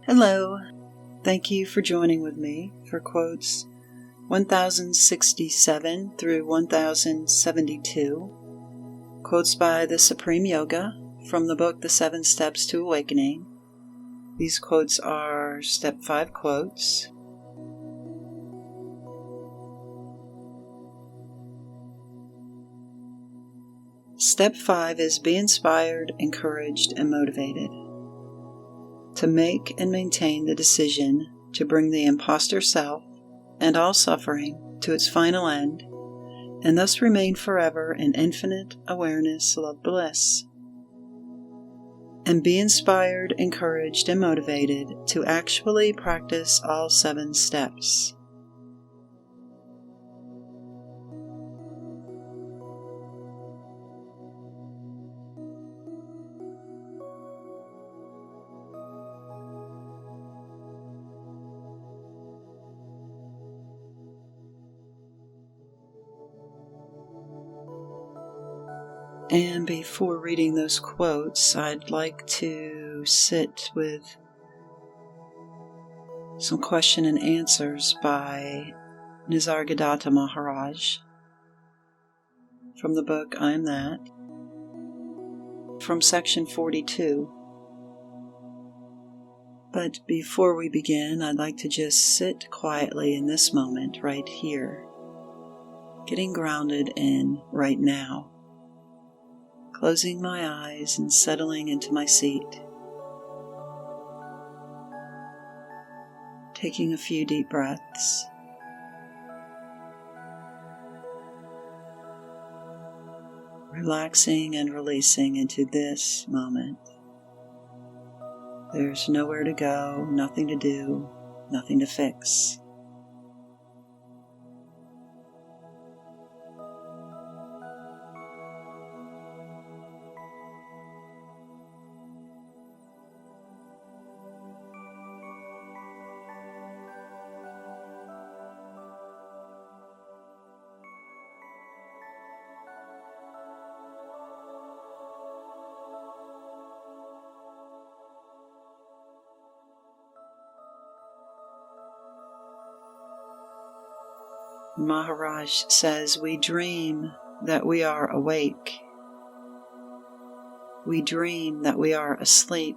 Hello, thank you for joining with me for quotes 1067 through 1072, quotes by the Supreme Yoga from the book The 7 Steps to Awakening. These quotes are Step 5 quotes. Step 5 is be inspired, encouraged, and motivated. To make and maintain the decision to bring the impostor self and all suffering to its final end, and thus remain forever in infinite awareness-love-bliss. And be inspired, encouraged, and motivated to actually practice all 7 steps. And before reading those quotes, I'd like to sit with some question and answers by Nisargadatta Maharaj from the book I Am That, from section 42. But before we begin, I'd like to just sit quietly in this moment right here, getting grounded in right now. Closing my eyes and settling into my seat. Taking a few deep breaths. Relaxing and releasing into this moment. There's nowhere to go, nothing to do, nothing to fix. Maharaj says, we dream that we are awake. We dream that we are asleep.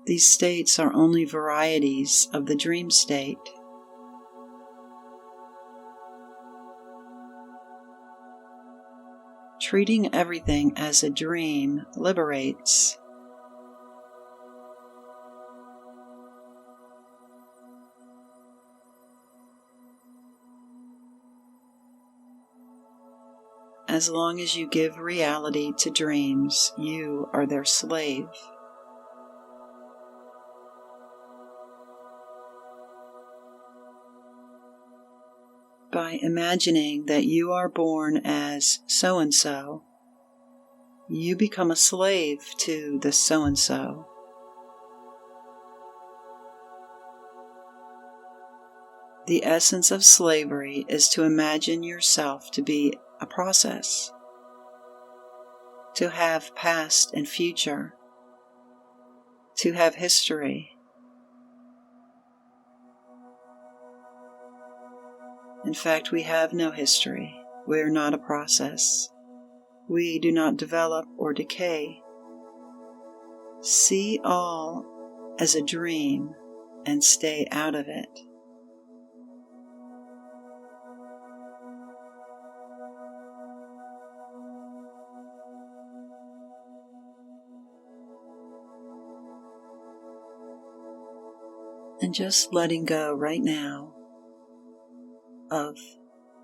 These states are only varieties of the dream state. Treating everything as a dream liberates. As long as you give reality to dreams, you are their slave. By imagining that you are born as so-and-so, you become a slave to the so-and-so. The essence of slavery is to imagine yourself to be a process, to have past and future, to have history. In fact, we have no history. We are not a process. We do not develop or decay. See all as a dream and stay out of it. And just letting go right now of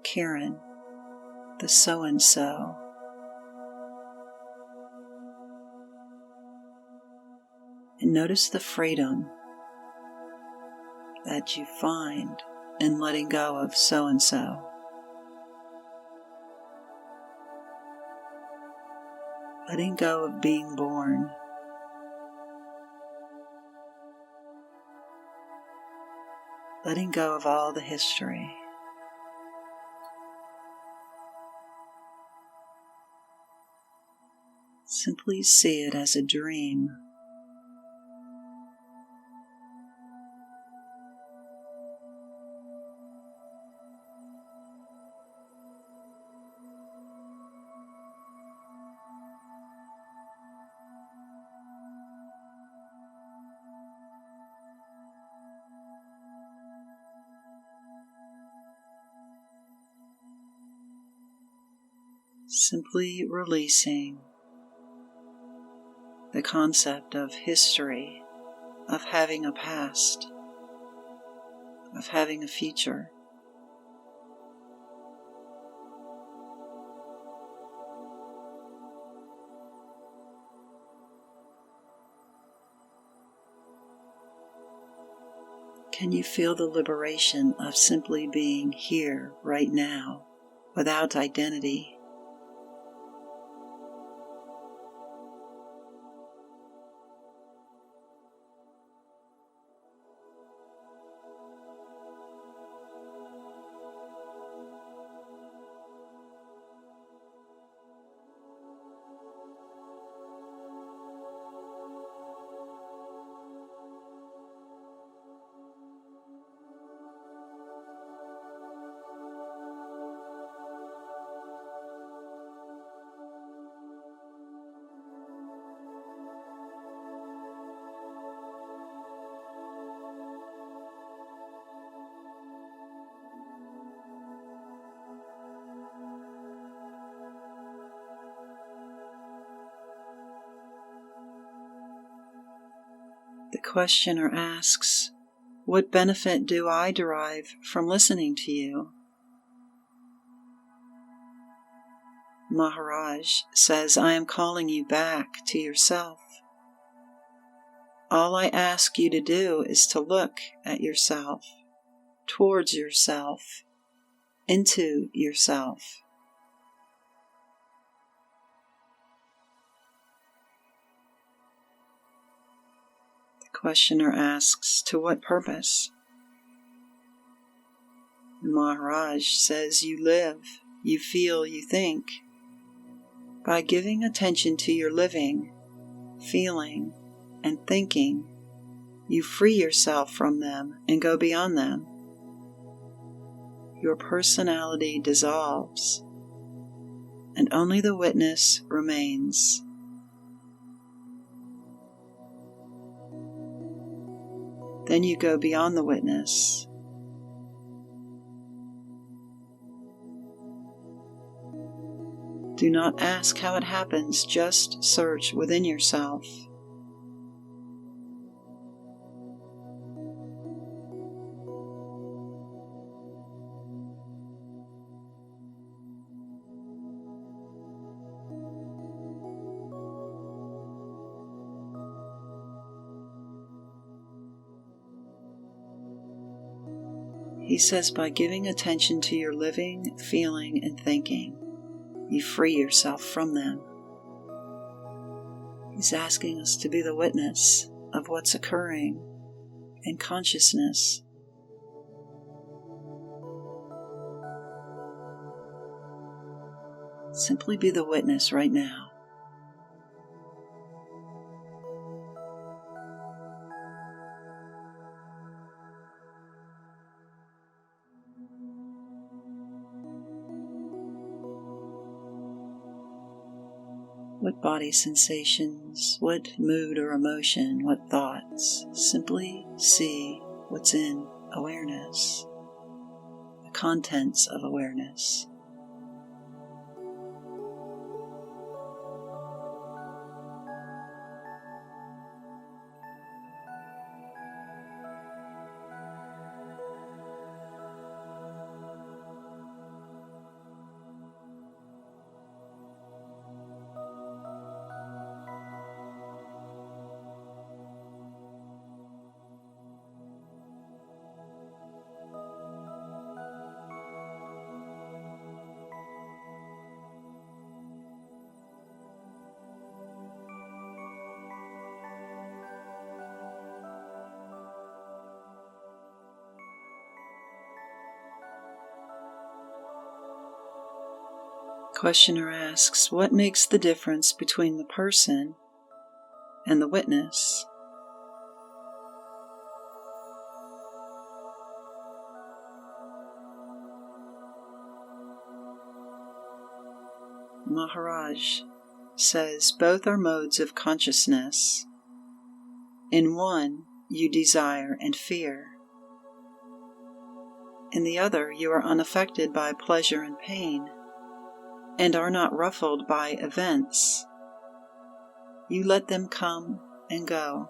Karen, the so-and-so. And notice the freedom that you find in letting go of so-and-so. Letting go of being born. Letting go of all the history. Simply see it as a dream. Simply releasing the concept of history, of having a past, of having a future. Can you feel the liberation of simply being here, right now, without identity? The questioner asks, "What benefit do I derive from listening to you?" Maharaj says, "I am calling you back to yourself. All I ask you to do is to look at yourself, towards yourself, into yourself." Questioner asks, "To what purpose?" Maharaj says, "You live, you feel, you think. By giving attention to your living, feeling, and thinking, you free yourself from them and go beyond them. Your personality dissolves, and only the witness remains." Then you go beyond the witness. Do not ask how it happens, just search within yourself. He says, by giving attention to your living, feeling, and thinking, you free yourself from them. He's asking us to be the witness of what's occurring in consciousness. Simply be the witness right now. What body sensations, what mood or emotion, what thoughts? Simply see what's in awareness, the contents of awareness. questioner asks, what makes the difference between the person and the witness? Maharaj says both are modes of consciousness. In one, you desire and fear. In the other, you are unaffected by pleasure and pain, and are not ruffled by events. You let them come and go.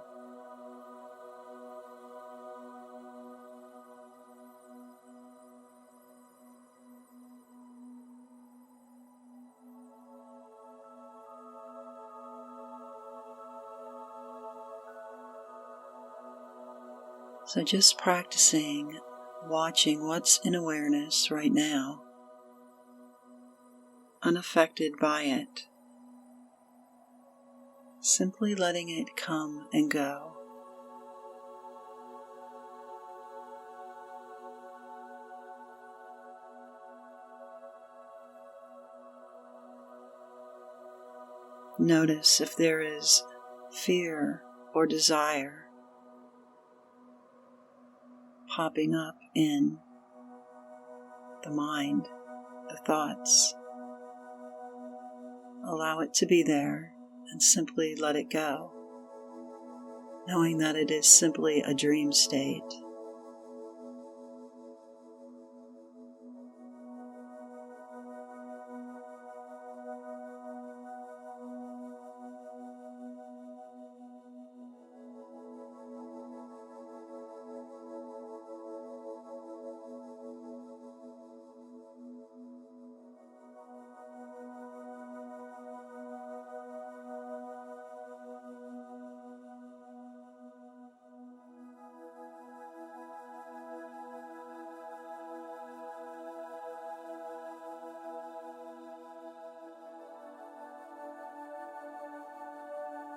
So just practicing watching what's in awareness right now, unaffected by it, simply letting it come and go. Notice if there is fear or desire popping up in the mind, the thoughts. Allow it to be there and simply let it go, knowing that it is simply a dream state.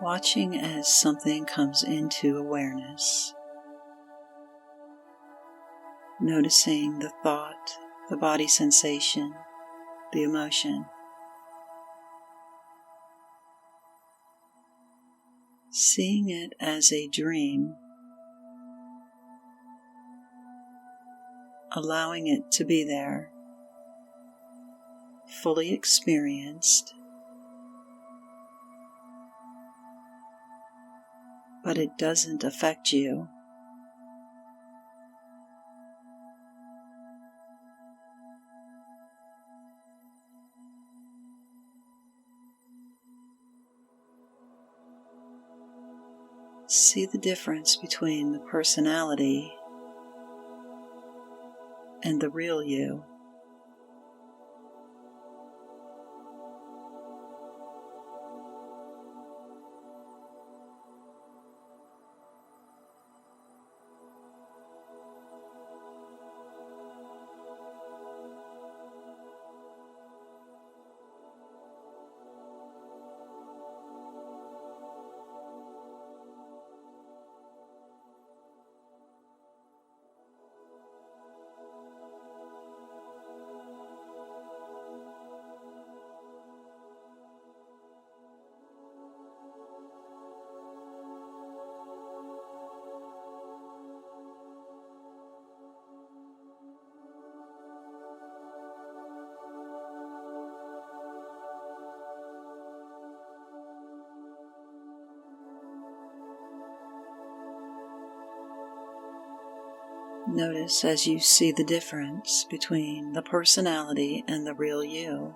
Watching as something comes into awareness. Noticing the thought, the body sensation, the emotion. Seeing it as a dream. Allowing it to be there, fully experienced. But it doesn't affect you. See the difference between the personality and the real you. Notice as you see the difference between the personality and the real you,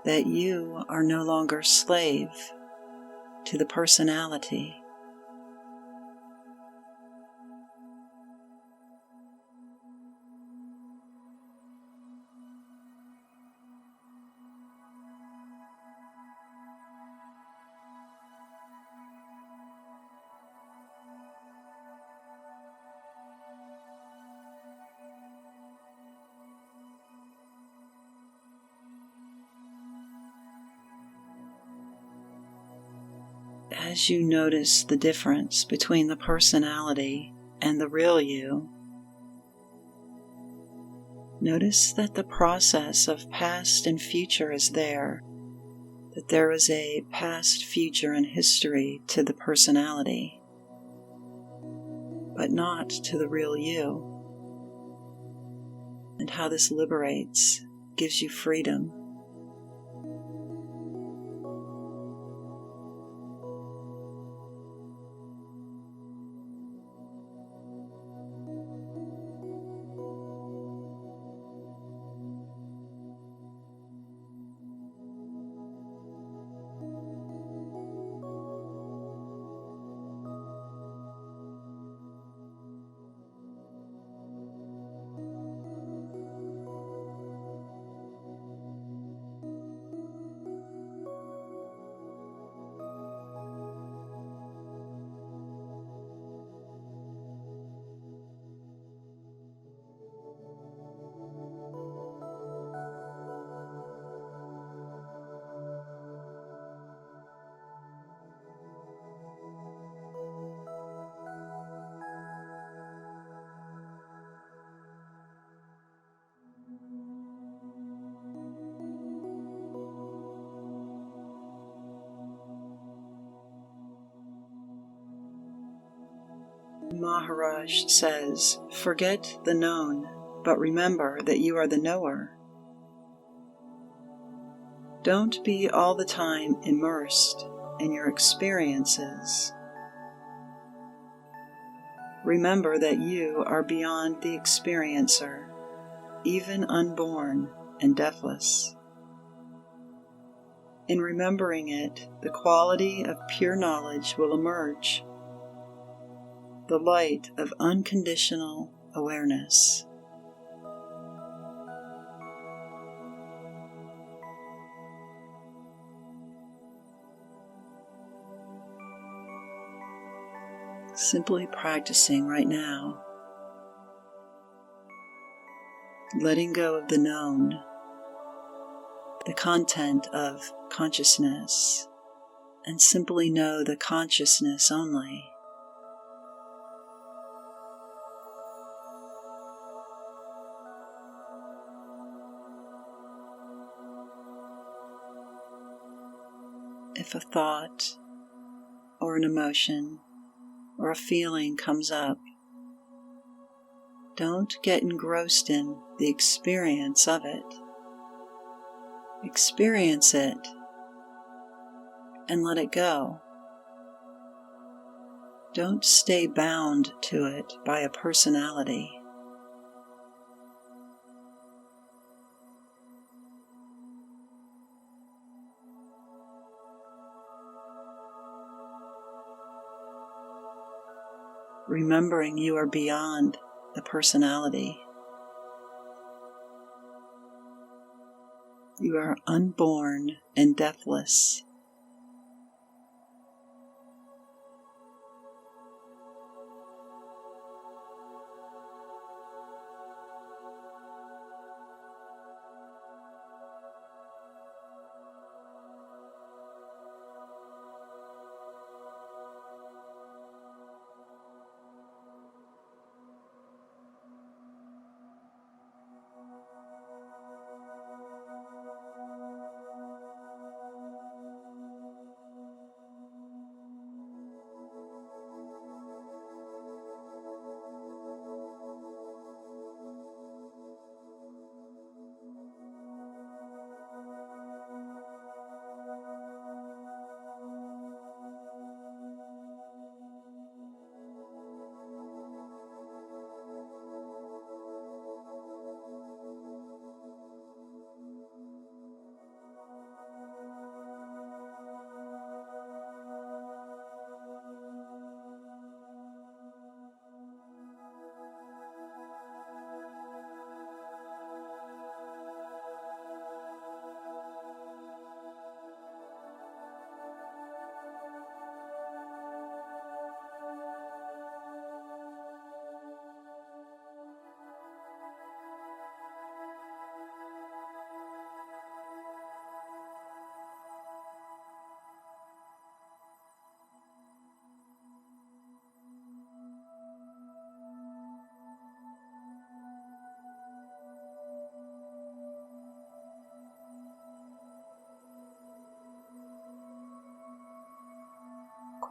that you are no longer slave to the personality. As you notice the difference between the personality and the real you, Notice that the process of past and future is there, that there is a past, future, and history to the personality, but not to the real you, and how this liberates, gives you freedom. Maharaj says, "Forget the known, but remember that you are the knower." Don't be all the time immersed in your experiences. Remember that you are beyond the experiencer, even unborn and deathless. In remembering it, the quality of pure knowledge will emerge, the light of unconditional awareness. Simply practicing right now, letting go of the known, the content of consciousness, and simply know the consciousness only. If a thought or an emotion or a feeling comes up, don't get engrossed in the experience of it. Experience it and let it go. Don't stay bound to it by a personality. Remembering you are beyond the personality. You are unborn and deathless.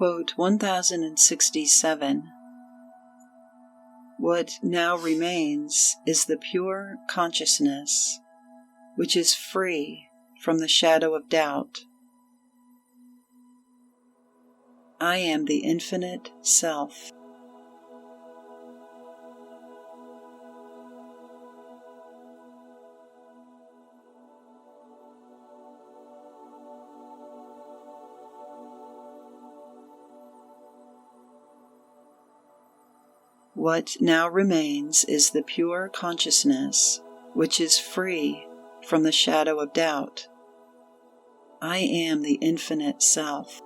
Quote 1067. What now remains is the pure consciousness, which is free from the shadow of doubt. I am the infinite self. What now remains is the pure consciousness, which is free from the shadow of doubt. I am the infinite self.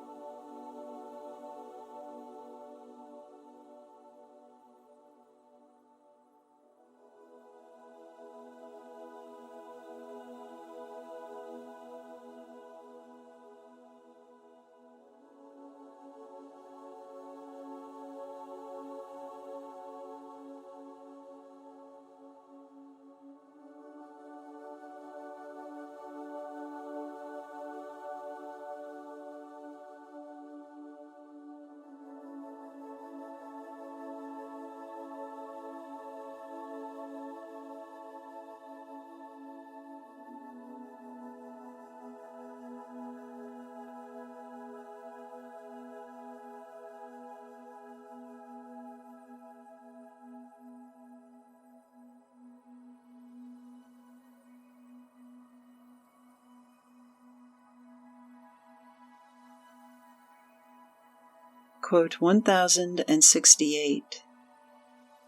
Quote 1068.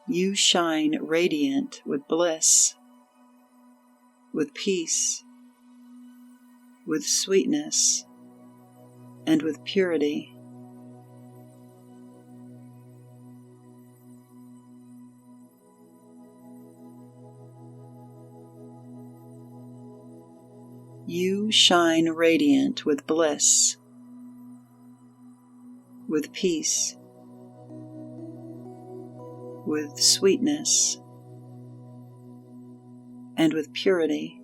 You shine radiant with bliss, with peace, with sweetness, and with purity. You shine radiant with bliss, with peace, with sweetness, and with purity.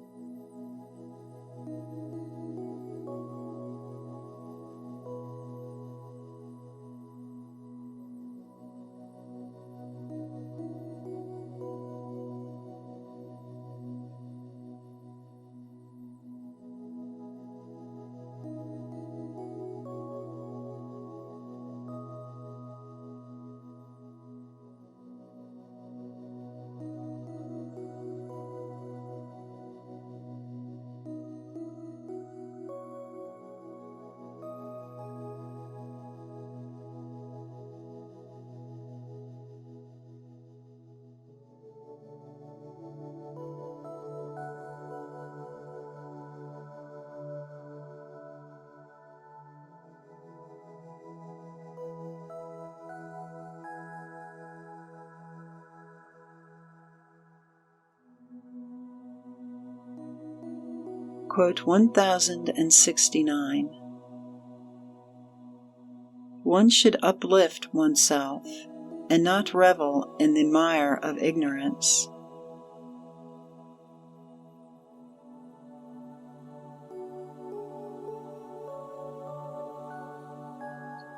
Quote 1069. One should uplift oneself and not revel in the mire of ignorance.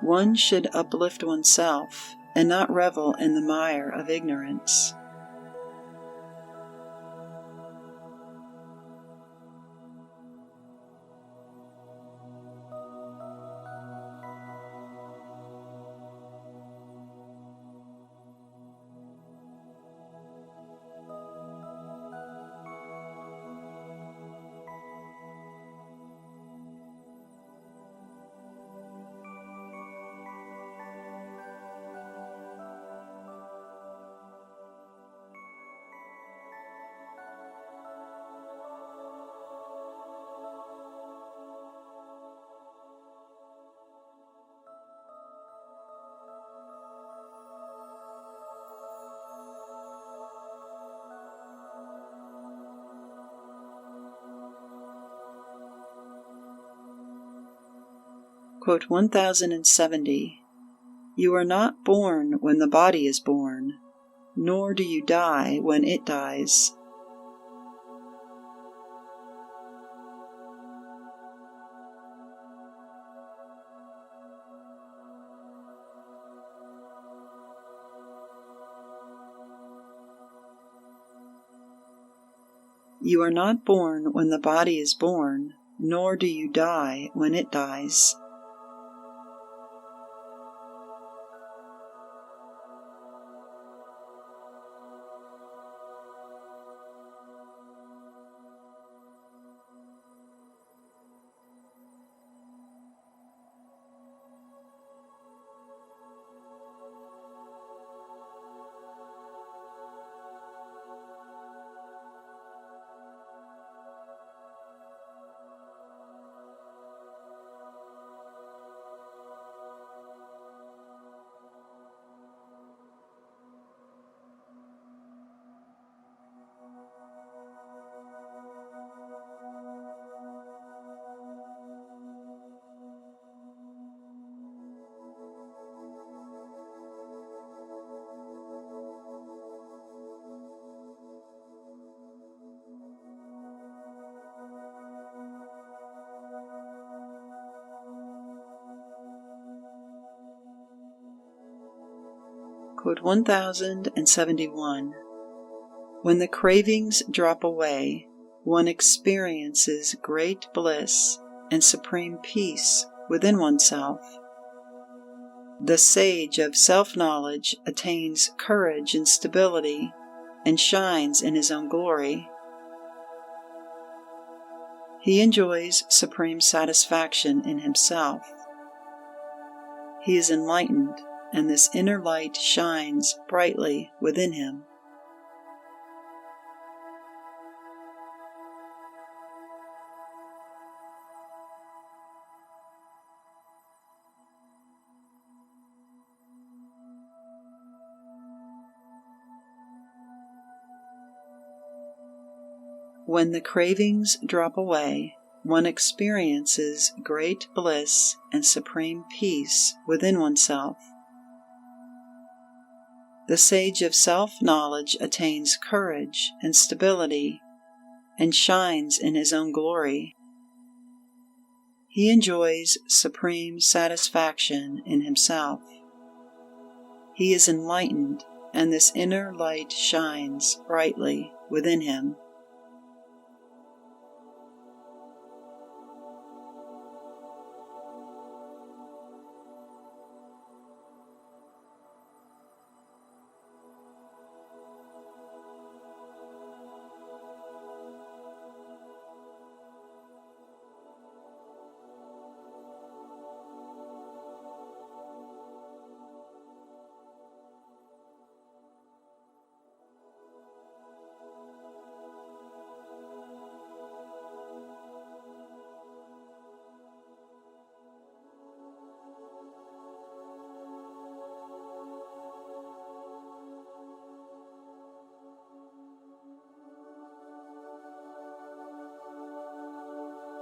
One should uplift oneself and not revel in the mire of ignorance. Quote 1070. You are not born when the body is born, nor do you die when it dies. You are not born when the body is born, nor do you die when it dies. Quote 1071. When the cravings drop away, one experiences great bliss and supreme peace within oneself. The sage of self-knowledge attains courage and stability and shines in his own glory. He enjoys supreme satisfaction in himself. He is enlightened, and this inner light shines brightly within him. When the cravings drop away, one experiences great bliss and supreme peace within oneself. The sage of self-knowledge attains courage and stability and shines in his own glory. He enjoys supreme satisfaction in himself. He is enlightened, and this inner light shines brightly within him.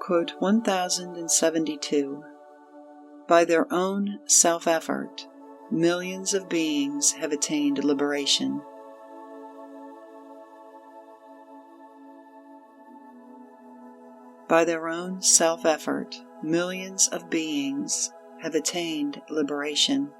Quote 1072. By their own self-effort, millions of beings have attained liberation. By their own self-effort, millions of beings have attained liberation.